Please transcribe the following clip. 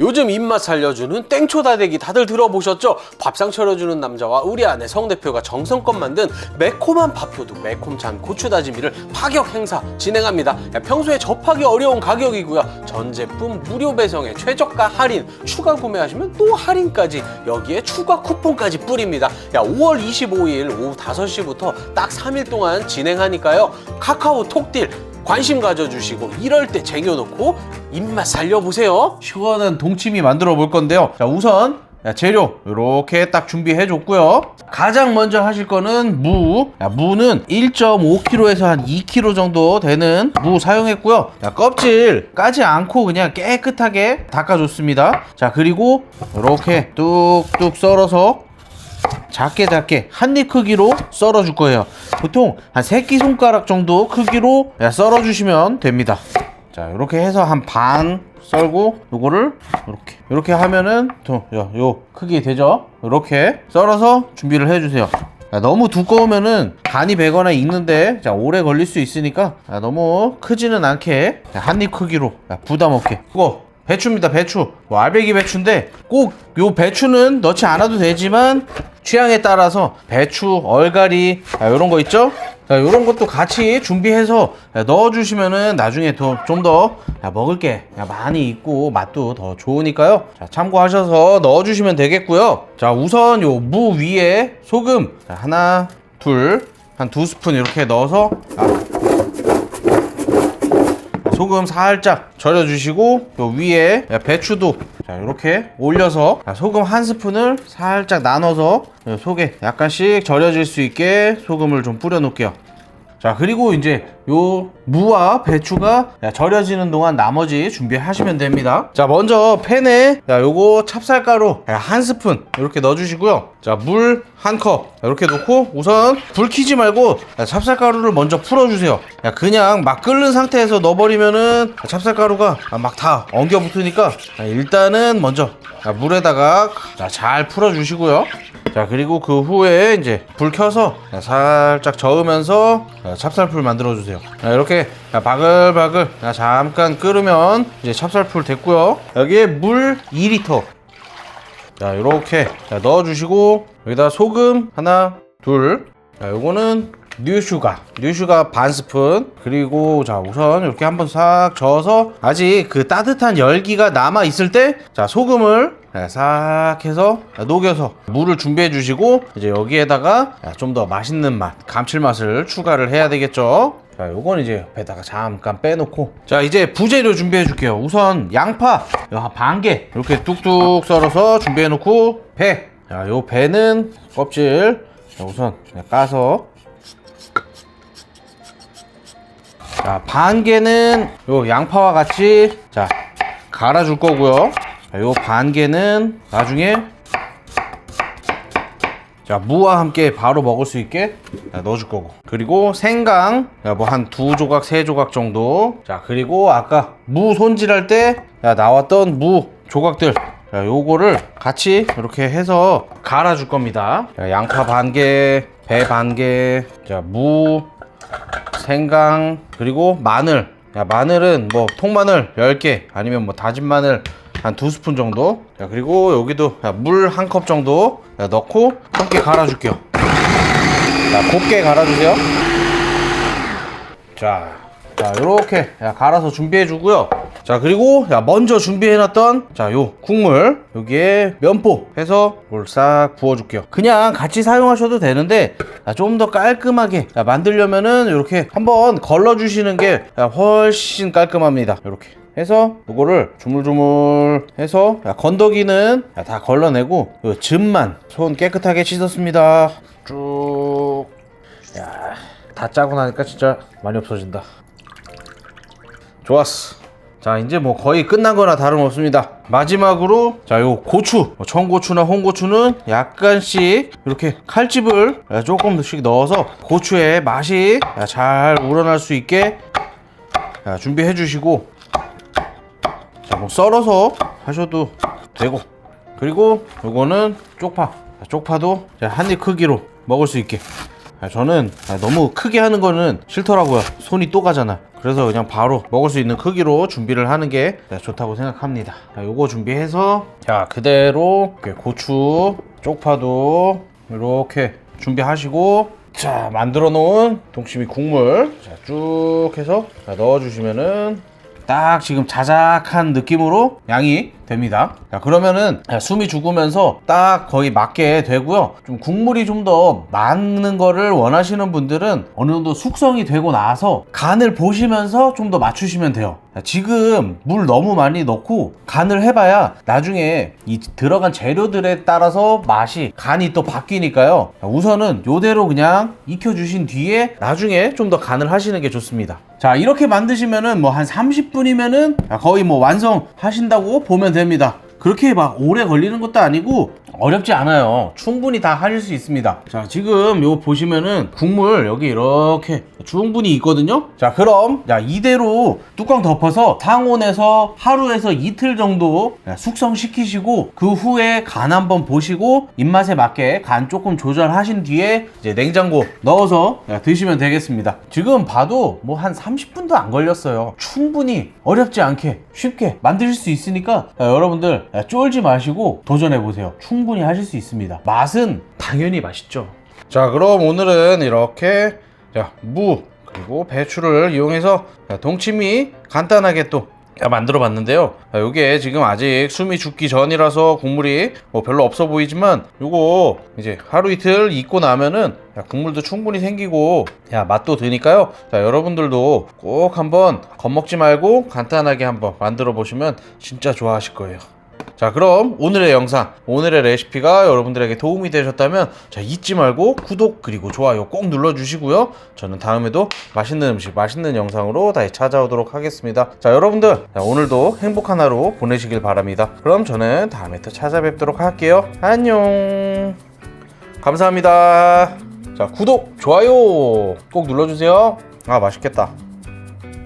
요즘 입맛 살려주는 땡초 다대기 다들 들어보셨죠? 밥상 차려주는 남자와 우리 아내 성 대표가 정성껏 만든 매콤한 밥도둑 매콤찬 고추다지미를 파격 행사 진행합니다. 평소에 접하기 어려운 가격이고요. 전 제품 무료 배송에 최저가 할인, 추가 구매하시면 또 할인까지, 여기에 추가 쿠폰까지 뿌립니다. 5월 25일 오후 5시부터 딱 3일 동안 진행하니까요. 카카오톡 딜 관심 가져주시고 이럴 때 쟁여놓고 입맛 살려보세요. 시원한 동치미 만들어 볼 건데요. 자, 우선 재료 이렇게 딱 준비해 줬고요. 가장 먼저 하실 거는 무는 1.5kg에서 한 2kg 정도 되는 무 사용했고요. 자, 껍질 까지 않고 그냥 깨끗하게 닦아줬습니다. 자, 그리고 이렇게 뚝뚝 썰어서 작게 한 입 크기로 썰어 줄 거예요. 보통 한 새끼손가락 정도 크기로 썰어 주시면 됩니다. 자, 이렇게 해서 한 반 썰고 요거를 이렇게 하면은 요 크기 되죠? 이렇게 썰어서 준비를 해주세요. 너무 두꺼우면은 간이 배거나 익는데 오래 걸릴 수 있으니까 너무 크지는 않게 한 입 크기로 부담 없게. 이거 배추입니다. 배추. 알배기 배추인데 꼭 요 배추는 넣지 않아도 되지만 취향에 따라서 배추, 얼갈이 요런 거 있죠? 요런 것도 같이 준비해서 넣어주시면은 나중에 좀 더 먹을 게 많이 있고 맛도 더 좋으니까요. 자, 참고하셔서 넣어주시면 되겠고요. 자, 우선 요 무 위에 소금 하나, 한 2스푼 이렇게 넣어서 소금 살짝 절여주시고 요 위에 배추도 자, 이렇게 올려서 소금 1스푼을 살짝 나눠서 속에 약간씩 절여질 수 있게 소금을 좀 뿌려 놓을게요. 자, 그리고 이제 요 무와 배추가 절여지는 동안 나머지 준비하시면 됩니다. 자, 먼저 팬에 요거 찹쌀가루 1스푼 이렇게 넣어주시고요. 자, 물 1컵 이렇게 넣고 우선 불 켜지 말고 찹쌀가루를 먼저 풀어주세요. 그냥 막 끓는 상태에서 넣어버리면은 찹쌀가루가 막 다 엉겨 붙으니까 일단은 먼저 물에다가 잘 풀어주시고요. 자, 그리고 그 후에 이제 불 켜서 살짝 저으면서 찹쌀풀 만들어 주세요. 이렇게 바글바글 잠깐 끓으면 이제 찹쌀풀 됐고요. 여기에 물 2리터 자, 이렇게 넣어주시고 여기다 소금 하나, 자, 요거는 뉴슈가 반 스푼. 그리고 자, 우선 이렇게 한번 싹 저어서 아직 그 따뜻한 열기가 남아 있을 때 자, 소금을 싹 해서 녹여서 물을 준비해 주시고 이제 여기에다가 좀 더 맛있는 맛, 감칠맛을 추가를 해야 되겠죠. 자, 요건 이제 옆에다가 잠깐 빼놓고 자, 이제 부재료 준비해 줄게요. 우선 양파 반 개 이렇게 뚝뚝 썰어서 준비해 놓고 자, 요 배는 껍질 우선 까서 자, 반 개는 요 양파와 같이 자, 갈아줄 거고요. 자, 요 반 개는 나중에 자, 무와 함께 바로 먹을 수 있게 넣어줄 거고, 그리고 생강 뭐 한 2조각 3조각 정도. 자, 그리고 아까 무 손질할 때 나왔던 무 조각들 자, 요거를 같이 이렇게 해서 갈아줄 겁니다. 자, 양파 반 개, 배 반 개, 자, 무, 생강, 그리고 마늘은 뭐 통마늘 10개 아니면 뭐 다진 마늘 한 2스푼 정도. 자, 그리고 여기도 물 1컵 정도 넣고 함께 갈아줄게요. 자, 곱게 갈아주세요. 자, 요렇게 갈아서 준비해 주고요. 자, 그리고 먼저 준비해놨던 요 국물 여기에 면포 해서 물 싹 부어줄게요. 그냥 같이 사용하셔도 되는데 좀 더 깔끔하게 만들려면은 이렇게 한번 걸러주시는 게 훨씬 깔끔합니다. 이렇게 해서 이거를 주물주물 해서 건더기는 다 걸러내고 요 즙만 손 깨끗하게 씻었습니다. 쭉. 다 짜고 나니까 진짜 많이 없어진다. 좋았어. 자, 이제 뭐 거의 끝난 거나 다름없습니다. 마지막으로 자, 요 고추, 청고추나 홍고추는 약간씩 이렇게 칼집을 조금씩 넣어서 고추의 맛이 잘 우러날 수 있게 준비해 주시고, 자, 뭐 썰어서 하셔도 되고, 그리고 요거는 쪽파도 한 입 크기로 먹을 수 있게. 저는 너무 크게 하는 거는 싫더라고요. 손이 또 가잖아. 그래서 그냥 바로 먹을 수 있는 크기로 준비를 하는 게 좋다고 생각합니다. 자, 요거 준비해서 자 그대로 이렇게 고추, 쪽파도 이렇게 준비하시고 자 만들어 놓은 동치미 국물 자, 쭉 해서 자, 넣어주시면은 딱 지금 자작한 느낌으로 양이 됩니다. 자, 그러면은 숨이 죽으면서 딱 거의 맞게 되고요. 좀 국물이 좀 더 많은 거를 원하시는 분들은 어느 정도 숙성이 되고 나서 간을 보시면서 좀 더 맞추시면 돼요. 자, 지금 물 너무 많이 넣고 간을 해봐야 나중에 이 들어간 재료들에 따라서 맛이 간이 또 바뀌니까요. 자, 우선은 요대로 그냥 익혀주신 뒤에 나중에 좀 더 간을 하시는 게 좋습니다. 자 이렇게 만드시면은 뭐 한 30분이면은 거의 뭐 완성하신다고 보면 됩니다. 그렇게 막 오래 걸리는 것도 아니고 어렵지 않아요. 충분히 다 하실 수 있습니다. 자 지금 요거 보시면은 국물 여기 이렇게 충분히 있거든요. 자 그럼 자 이대로 뚜껑 덮어서 상온에서 하루에서 이틀 정도 숙성시키시고 그 후에 간 한번 보시고 입맛에 맞게 간 조금 조절하신 뒤에 이제 냉장고 넣어서 드시면 되겠습니다. 지금 봐도 뭐 한 30분도 안 걸렸어요. 충분히 어렵지 않게 쉽게 만드실 수 있으니까 여러분들 쫄지 마시고 도전해보세요. 충분히 하실 수 있습니다. 맛은 당연히 맛있죠. 자 그럼 오늘은 이렇게 무 그리고 배추를 이용해서 동치미 간단하게 또 만들어 봤는데요. 요게 지금 아직 숨이 죽기 전이라서 국물이 뭐 별로 없어 보이지만 요거 이제 하루 이틀 익고 나면은 국물도 충분히 생기고 맛도 드니까요. 자 여러분들도 꼭 한번 겁먹지 말고 간단하게 한번 만들어 보시면 진짜 좋아하실 거예요. 자 그럼 오늘의 영상 오늘의 레시피가 여러분들에게 도움이 되셨다면 자 잊지 말고 구독 그리고 좋아요 꼭 눌러주시고요. 저는 다음에도 맛있는 음식 맛있는 영상으로 다시 찾아오도록 하겠습니다. 자 여러분들 오늘도 행복한 하루 보내시길 바랍니다. 그럼 저는 다음에 또 찾아뵙도록 할게요. 안녕. 감사합니다. 자 구독 좋아요 꼭 눌러주세요. 아 맛있겠다.